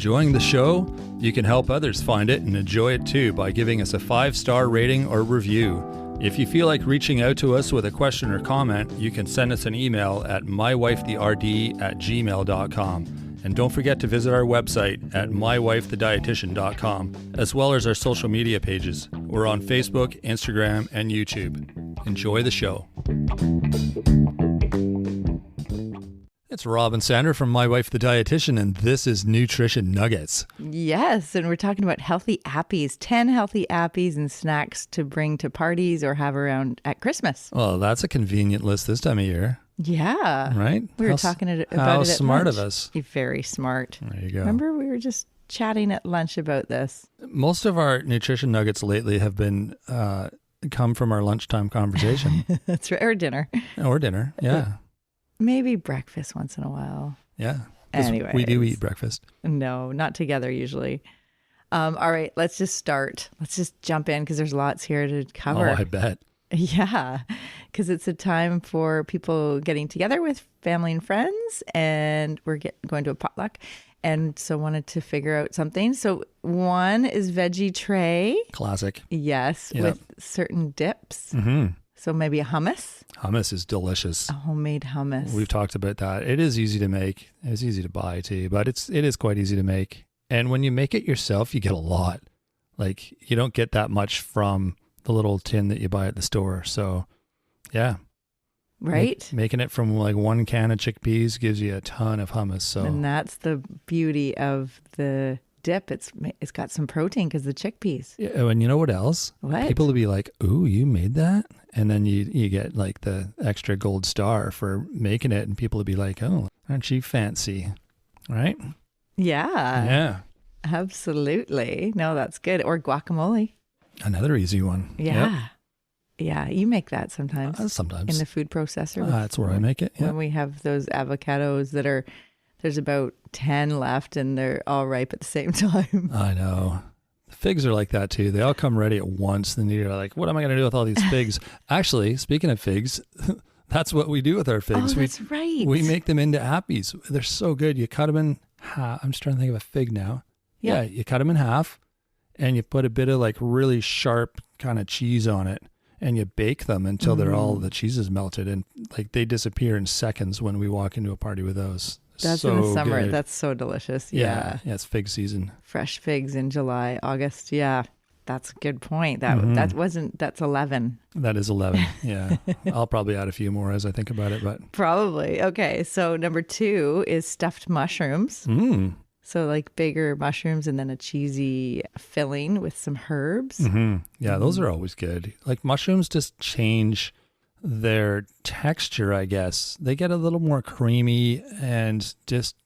Enjoying the show? You can help others find it and enjoy it too by giving us a 5-star rating or review. If you feel like reaching out to us with a question or comment, you can send us an email at mywifetherd@gmail.com. And don't forget to visit our website at mywifethedietitian.com, as well as our social media pages. We're on Facebook, Instagram, and YouTube. Enjoy the show. It's Rob and Sandra from My Wife the Dietitian, and this is Nutrition Nuggets. Yes, and we're talking about healthy Appies, 10 healthy Appies and snacks to bring to parties or have around at Christmas. Well, that's a convenient list this time of year. Yeah. Right? We were talking about it How at smart lunch. of us. You're very smart. There you go. Remember, we were just chatting at lunch about this. Most of our Nutrition Nuggets lately have been come from our lunchtime conversation. That's right. Or dinner. Or dinner, yeah. Maybe breakfast once in a while. Yeah. Anyway. We do eat breakfast. No, not together usually. All right, let's just start. Let's just jump in because there's lots here to cover. Oh, I bet. Yeah, because it's a time for people getting together with family and friends, and we're going to a potluck, and so wanted to figure out something. So one is veggie tray. Classic. Yes, Yep. with certain dips. Mm-hmm. So maybe a hummus. Hummus is delicious. A homemade hummus. We've talked about that. It is easy to make. It's easy to buy too, but it is quite easy to make. And when you make it yourself, you get a lot. Like you don't get that much from the little tin that you buy at the store. So yeah. Right? Making it from like one can of chickpeas gives you a ton of hummus. So And that's the beauty of the dip. It's got some protein because the chickpeas. yeah, and you know what else? What? People will be like, "Ooh, you made that?" And then you get like the extra gold star for making it, and people will be like, "Oh, aren't you fancy?" Right? Yeah. Yeah. Absolutely. No, that's good. Or guacamole. Another easy one. Yeah. Yep. Yeah. You make that sometimes Sometimes. in the food processor. That's where I make it. Yeah. When we have those avocados there's about 10 left and they're all ripe at the same time. I know. The figs are like that too. They all come ready at once. Then you're like, what am I going to do with all these figs? Actually, speaking of figs, that's what we do with our figs. Oh, that's right. We make them into Appies. They're so good. You cut them in half. I'm just trying to think of a fig now. Yeah, you cut them in half and you put a bit of like really sharp kind of cheese on it and you bake them until they're all the cheese is melted and like they disappear in seconds when we walk into a party with those. That's so in the summer. good. That's so delicious. Yeah, it's fig season. Fresh figs in July, August. Yeah. That's a good point. That's 11. That is 11. Yeah. I'll probably add a few more as I think about it, but Probably. Okay. So number 2 is stuffed mushrooms. So like bigger mushrooms and then a cheesy filling with some herbs. Yeah, those are always good. Like mushrooms just change their texture, I guess. They get a little more creamy and just,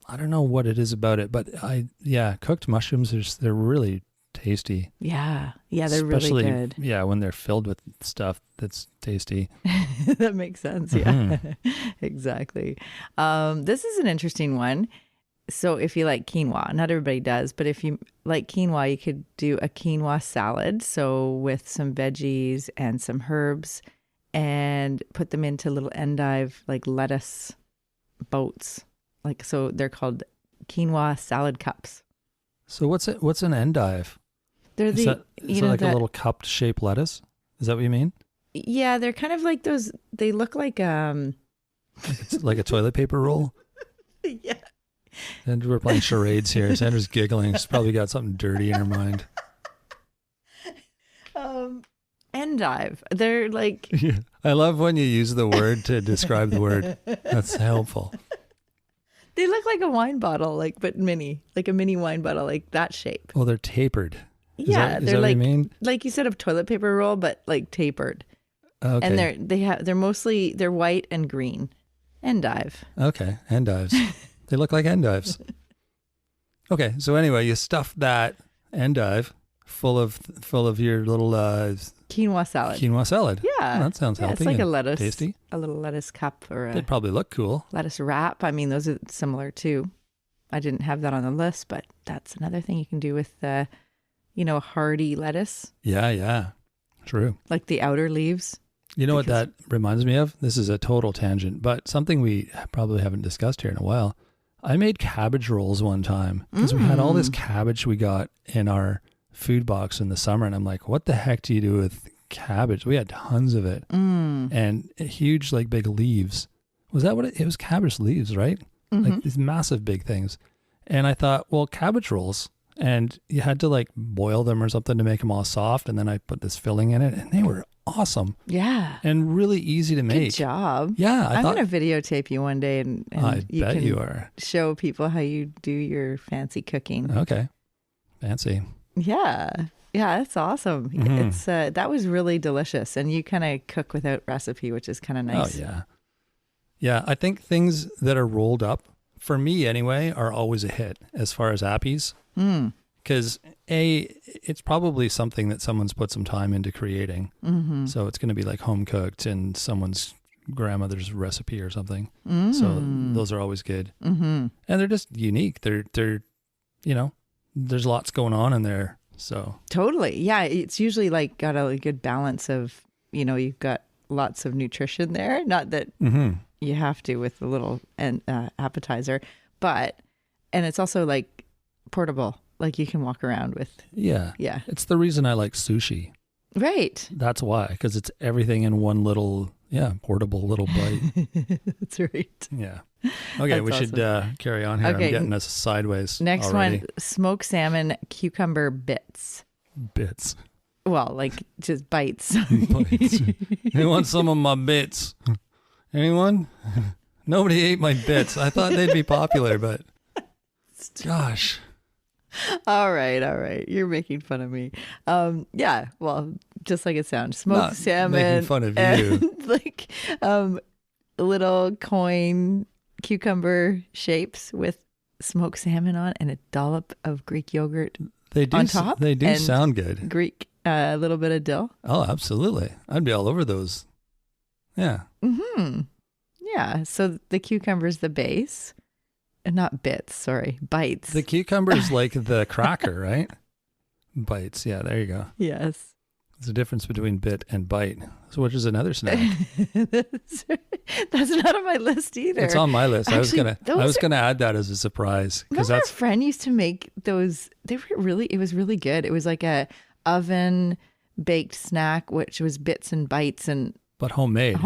I don't know what it is about it, but cooked mushrooms, they're really tasty. Yeah. Yeah, they're Especially, really good. Yeah, when they're filled with stuff that's tasty. That makes sense. Yeah, exactly. This is an interesting one. So if you like quinoa, not everybody does, but if you like quinoa, you could do a quinoa salad. So with some veggies and some herbs and put them into little endive, like lettuce boats. Like, so they're called quinoa salad cups. So what's an endive? They're Is that like a little cupped shaped lettuce? Is that what you mean? Yeah, they're kind of like those, they look like, It's like a toilet paper roll? yeah. And we're playing charades here. Sandra's giggling. She's probably got something dirty in her mind. Endive. They're like... Yeah. I love when you use the word to describe the word. That's helpful. They look like a wine bottle, but mini. Like a mini wine bottle, like that shape. Oh, they're tapered. Is Yeah, that they're what like, you mean? like you said, a toilet paper roll, but like tapered. Okay. And they're mostly white and green. Endive. Okay, endives. They look like endives. Okay, so anyway, you stuff that endive full of your little Quinoa salad. quinoa salad. Yeah. Oh, that sounds healthy. It's like a and lettuce. tasty. A little lettuce cup or a They'd probably look cool. lettuce wrap. I mean, those are similar too. I didn't have that on the list, but that's another thing you can do with, hearty lettuce. Yeah. True. Like the outer leaves. You know what that reminds me of? This is a total tangent, but something we probably haven't discussed here in a while. I made cabbage rolls one time because we had all this cabbage we got in our food box in the summer. And I'm like, what the heck do you do with cabbage? We had tons of it and huge, like big leaves. Was that what it was? Cabbage leaves, right? Like these massive big things. And I thought, well, cabbage rolls. And you had to like boil them or something to make them all soft. And then I put this filling in it and they were awesome. Yeah. And really easy to make. Good job. Yeah. I'm going to videotape you one day and I bet you are. Show people how you do your fancy cooking. Okay. Fancy. Yeah. Yeah, that's awesome. It's that was really delicious. And you kind of cook without recipe, which is kind of nice. Oh, yeah. Yeah, I think things that are rolled up, for me anyway, are always a hit as far as Appies. Because it's probably something that someone's put some time into creating. So it's going to be like home cooked and someone's grandmother's recipe or something. So those are always good. And they're just unique. They're there's lots going on in there. So totally. Yeah. It's usually like got a good balance of, you've got lots of nutrition there. Not that you have to with the little appetizer, and it's also like portable, like you can walk around with. Yeah. It's the reason I like sushi. Right. That's why, because it's everything in one little, portable little bite. That's right. Yeah. Okay, we should carry on here. Okay. I'm getting us sideways. Next already. one, smoked salmon cucumber bits. Bits. Well, like just bites. Bites. You want some of my bits? Anyone? Nobody ate my bits. I thought they'd be popular, but gosh. All right. You're making fun of me. Yeah, well, just like it sounds. Smoked salmon. Making fun of you. Like little coin cucumber shapes with smoked salmon on and a dollop of Greek yogurt on top. They do sound good. Greek, a little bit of dill. Oh, absolutely. I'd be all over those. Yeah. Yeah. So the cucumber's the base. Not bits, sorry. Bites. The cucumber's like the cracker, right? Bites. Yeah, there you go. Yes. There's a difference between bit and bite. So which is another snack? That's not on my list either. It's on my list. Actually, I was gonna add that as a surprise because our friend used to make those. It was really good. It was like a oven baked snack, which was bits and bites but homemade.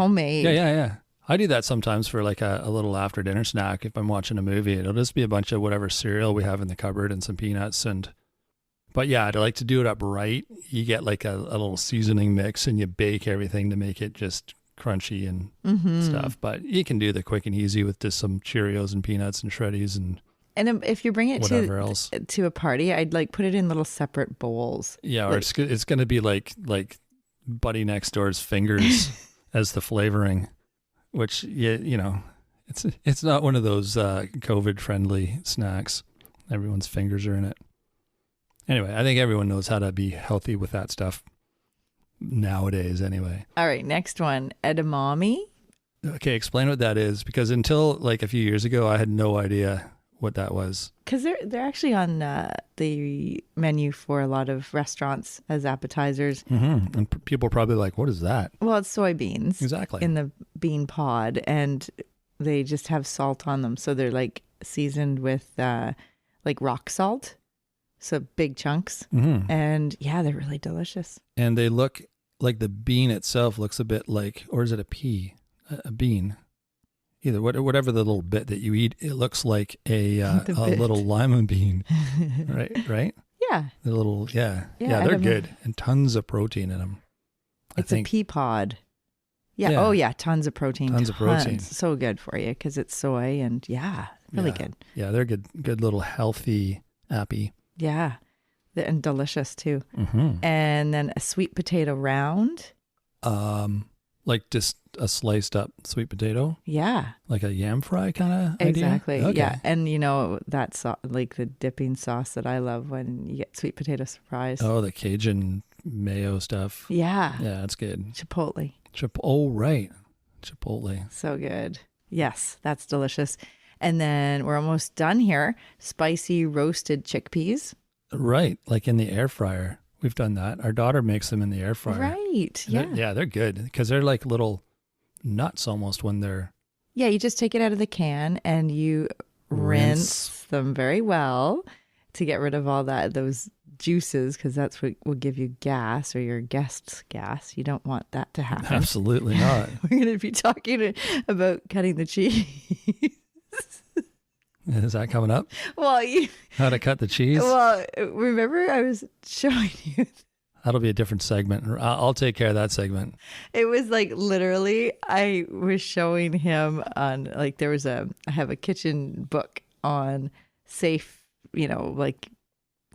Yeah. I do that sometimes for like a little after dinner snack. If I'm watching a movie, it'll just be a bunch of whatever cereal we have in the cupboard and some peanuts. But yeah, I'd like to do it up right. You get like a little seasoning mix and you bake everything to make it just crunchy and stuff. But you can do the quick and easy with just some Cheerios and peanuts and Shreddies and if you bring it to a party, I'd like put it in little separate bowls. Yeah, or it's going to be like Buddy Next Door's fingers as the flavoring. Which, it's not one of those COVID-friendly snacks. Everyone's fingers are in it. Anyway, I think everyone knows how to be healthy with that stuff nowadays anyway. All right, next one, edamame. Okay, explain what that is, because until like a few years ago, I had no idea what that was. Because they're actually on the menu for a lot of restaurants as appetizers. And people are probably like, what is that? Well, it's soybeans. Exactly. In the bean pod, and they just have salt on them. So they're like seasoned with like rock salt. So big chunks. And yeah, they're really delicious. And they look like the bean itself looks a bit like, or is it a pea? A bean. Either whatever the little bit that you eat, it looks like a little lima bean, right? Yeah. The little, yeah, they're good and tons of protein in them. It's a pea pod. Yeah. Oh yeah, tons of protein. Tons of protein. So good for you because it's soy and really good. Yeah, they're good little healthy appy. Yeah, and delicious too. And then a sweet potato round. Like just a sliced up sweet potato? Yeah. Like a yam fry kind of idea? Exactly. Okay. Yeah. And that's like the dipping sauce that I love when you get sweet potato fries. Oh, the Cajun mayo stuff. Yeah. Yeah, that's good. Chipotle. Oh, right. Chipotle. So good. Yes, that's delicious. And then we're almost done here. Spicy roasted chickpeas. Right. Like in the air fryer. We've done that. Our daughter makes them in the air fryer. Right. Yeah. They're good because they're like little nuts almost when they're. Yeah, you just take it out of the can and you rinse them very well to get rid of all those juices, because that's what will give you gas, or your guest's gas. You don't want that to happen. Absolutely not. We're going to be talking about cutting the cheese. Is that coming up? Well, How to cut the cheese? Well, remember I was showing you. That'll be a different segment. I'll take care of that segment. It was like literally, I was showing him on like I have a kitchen book on safe, like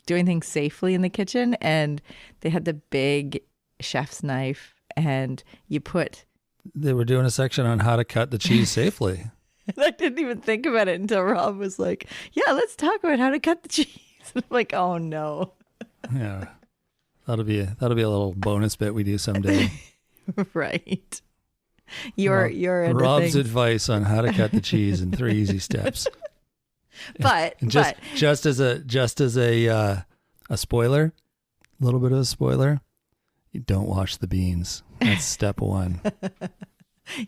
doing things safely in the kitchen, and they had the big chef's knife, and They were doing a section on how to cut the cheese safely. I didn't even think about it until Rob was like, "Yeah, let's talk about how to cut the cheese." I'm like, "Oh no." Yeah. That'll be a little bonus bit we do someday. Right. Your Rob's advice on how to cut the cheese in 3 easy steps. But just as a spoiler, a little bit of a spoiler, you don't wash the beans. That's step 1.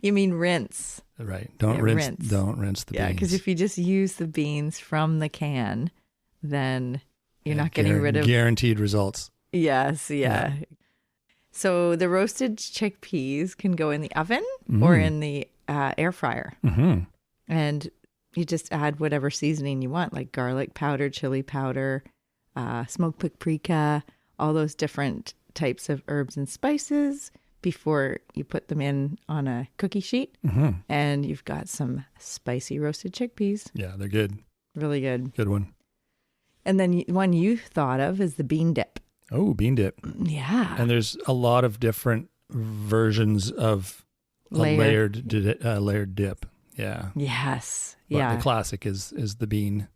You mean rinse. Right. Don't rinse the beans. Yeah, because if you just use the beans from the can, then you're not getting rid of guaranteed results. Yes, yeah. So the roasted chickpeas can go in the oven or in the air fryer. Mm-hmm. And you just add whatever seasoning you want, like garlic powder, chili powder, smoked paprika, all those different types of herbs and spices before you put them in on a cookie sheet. Mm-hmm. And you've got some spicy roasted chickpeas. Yeah, they're good. Really good. Good one. And then one you thought of is the bean dip. Oh, bean dip. Yeah. And there's a lot of different versions of a layered dip. Yeah. Yes. But yeah. The classic is the bean.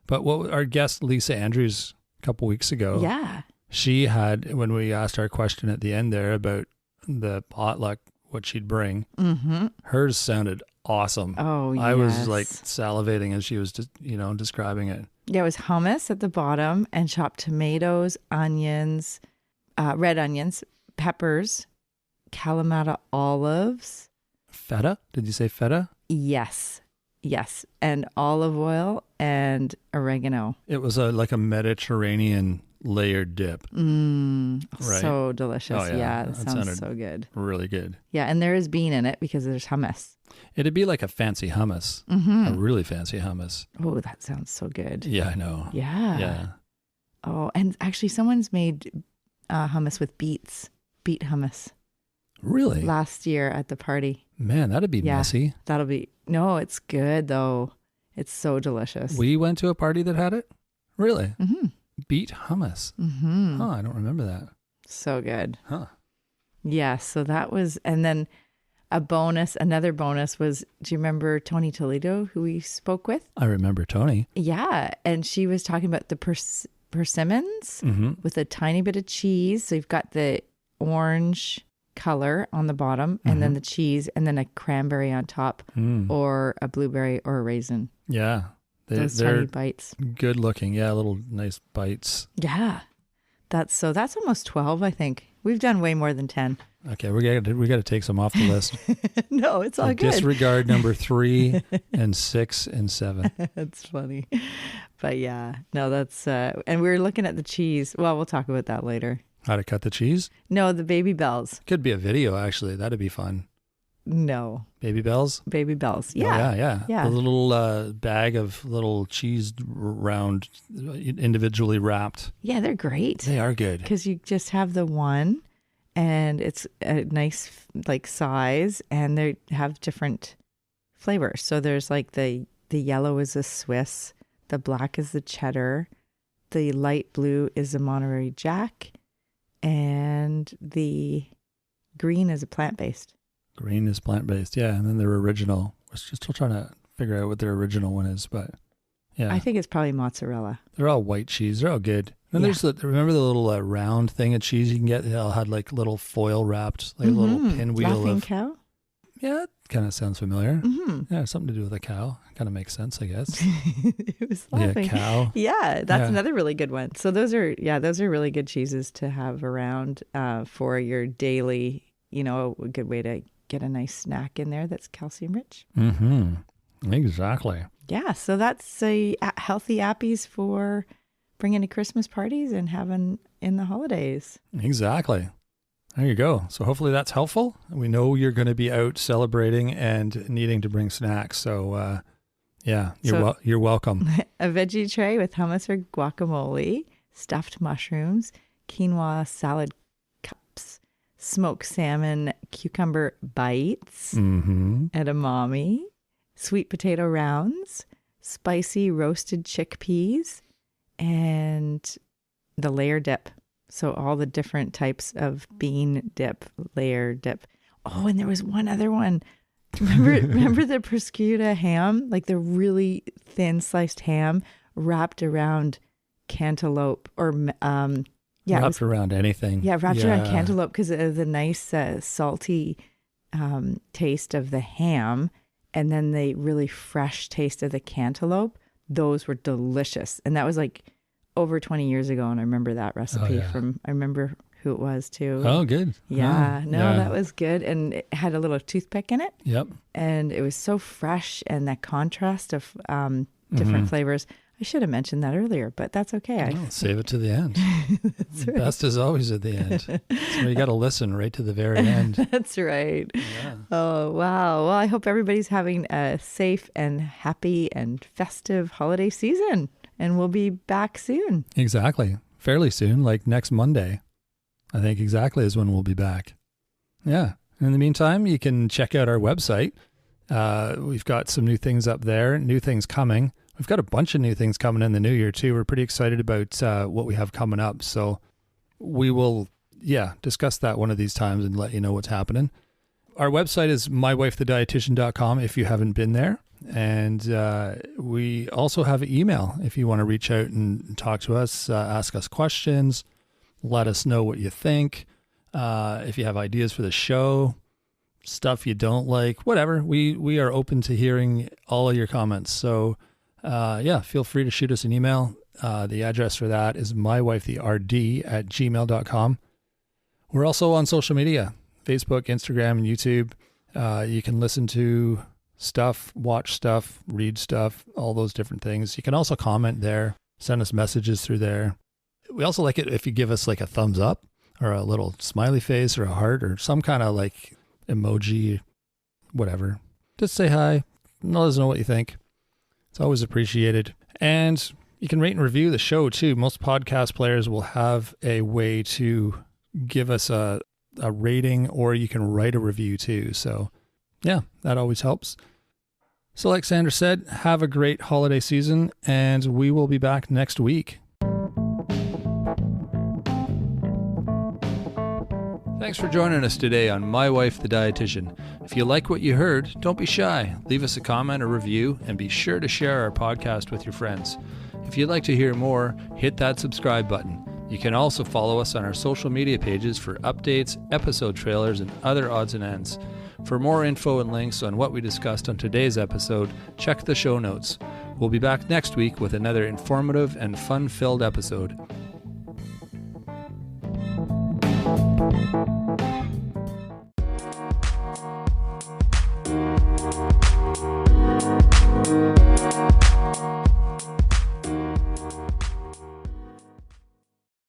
But what our guest Lisa Andrews a couple weeks ago. Yeah. She had, when we asked our question at the end there about the potluck, what she'd bring, hers sounded awesome. Oh, yes. I was like salivating as she was just, describing it. Yeah, it was hummus at the bottom and chopped tomatoes, onions, red onions, peppers, Kalamata olives. Feta? Did you say feta? Yes. And olive oil and oregano. It was like a Mediterranean layered dip. Right? So delicious. Oh, yeah. That sounds so good. Really good. Yeah, and there is bean in it because there's hummus. It'd be like a fancy hummus, a really fancy hummus. Oh, that sounds so good. Yeah, I know. Yeah. Oh, and actually someone's made hummus with beet hummus. Really? Last year at the party. Man, that'd be messy. No, it's good though. It's so delicious. We went to a party that had it? Really? Mm-hmm. Beet hummus. Mm-hmm. Oh, I don't remember that. So good. Huh. Yeah, so that was, and then another bonus was, do you remember Tony Toledo, who we spoke with? I remember Tony. Yeah, and she was talking about the persimmons with a tiny bit of cheese. So you've got the orange color on the bottom and then the cheese and then a cranberry on top or a blueberry or a raisin. Yeah. Those tiny bites. Good looking. Yeah, little nice bites. Yeah. That's almost 12, I think. We've done way more than 10. Okay, we got to take some off the list. No, it's all good. Disregard number 3 and 6 and 7. That's funny. But yeah, no, that's, and we were looking at the cheese. Well, we'll talk about that later. How to cut the cheese? No, the baby bells. Could be a video, actually. That'd be fun. No. Baby bells? Baby bells. Yeah. Oh, yeah. The little bag of little cheese round, individually wrapped. Yeah, they're great. They are good. Because you just have the one and it's a nice like size and they have different flavors. So there's like the yellow is a Swiss, the black is the cheddar, the light blue is a Monterey Jack, and the green is a plant-based. Green is plant-based, yeah. And then their original. We're still trying to figure out what their original one is, but yeah. I think it's probably mozzarella. They're all white cheese. They're all good. And there's remember the little round thing of cheese you can get? It all had like little foil wrapped, like a little pinwheel Laughing cow? Yeah, it kind of sounds familiar. Mm-hmm. Yeah, something to do with a cow. Kind of makes sense, I guess. It was laughing. Yeah, cow. Yeah, that's another really good one. So those are really good cheeses to have around for your daily, a good way to get a nice snack in there that's calcium rich. Mm-hmm. Exactly. Yeah, so that's a healthy Appies for bringing to Christmas parties and having in the holidays. Exactly. There you go. So hopefully that's helpful. We know you're going to be out celebrating and needing to bring snacks. So yeah, you're welcome. A veggie tray with hummus or guacamole, stuffed mushrooms, quinoa salad cups, smoked salmon cucumber bites, edamame, sweet potato rounds, spicy roasted chickpeas, and the layer dip. So all the different types of bean dip, layer dip. Oh, and there was one other one. Remember the prosciutto ham? Like the really thin sliced ham wrapped around cantaloupe or wrapped around anything. Yeah, wrapped around cantaloupe because of the nice salty taste of the ham, and then the really fresh taste of the cantaloupe. Those were delicious. And that was like over 20 years ago. And I remember that recipe I remember who it was too. Oh, good. Yeah. That was good. And it had a little toothpick in it. Yep. And it was so fresh, and that contrast of different flavors. I should have mentioned that earlier, but that's okay. Well, save it to the end. That's right. Best is always at the end. So you got to listen right to the very end. That's right. Yeah. Oh, wow. Well, I hope everybody's having a safe and happy and festive holiday season, and we'll be back soon. Exactly. Fairly soon, like next Monday, I think exactly is when we'll be back. Yeah. In the meantime, you can check out our website. We've got some new things up there, new things coming. We've got a bunch of new things coming in the new year too. We're pretty excited about what we have coming up. So we will, discuss that one of these times and let you know what's happening. Our website is mywifethedietitian.com if you haven't been there. And we also have an email if you want to reach out and talk to us, ask us questions, let us know what you think. If you have ideas for the show, stuff you don't like, whatever, we are open to hearing all of your comments. So feel free to shoot us an email. The address for that is mywifetherd@gmail.com. We're also on social media, Facebook, Instagram, and YouTube. You can listen to stuff, watch stuff, read stuff, all those different things. You can also comment there, send us messages through there. We also like it if you give us like a thumbs up or a little smiley face or a heart or some kind of like emoji, whatever. Just say hi. Let us know what you think. It's always appreciated. And you can rate and review the show too. Most podcast players will have a way to give us a rating, or you can write a review too. So yeah, that always helps. So like Sandra said, have a great holiday season, and we will be back next week. Thanks for joining us today on My Wife the Dietitian. If you like what you heard, don't be shy. Leave us a comment or review, and be sure to share our podcast with your friends. If you'd like to hear more, hit that subscribe button. You can also follow us on our social media pages for updates, episode trailers, and other odds and ends. For more info and links on what we discussed on today's episode, check the show notes. We'll be back next week with another informative and fun-filled episode.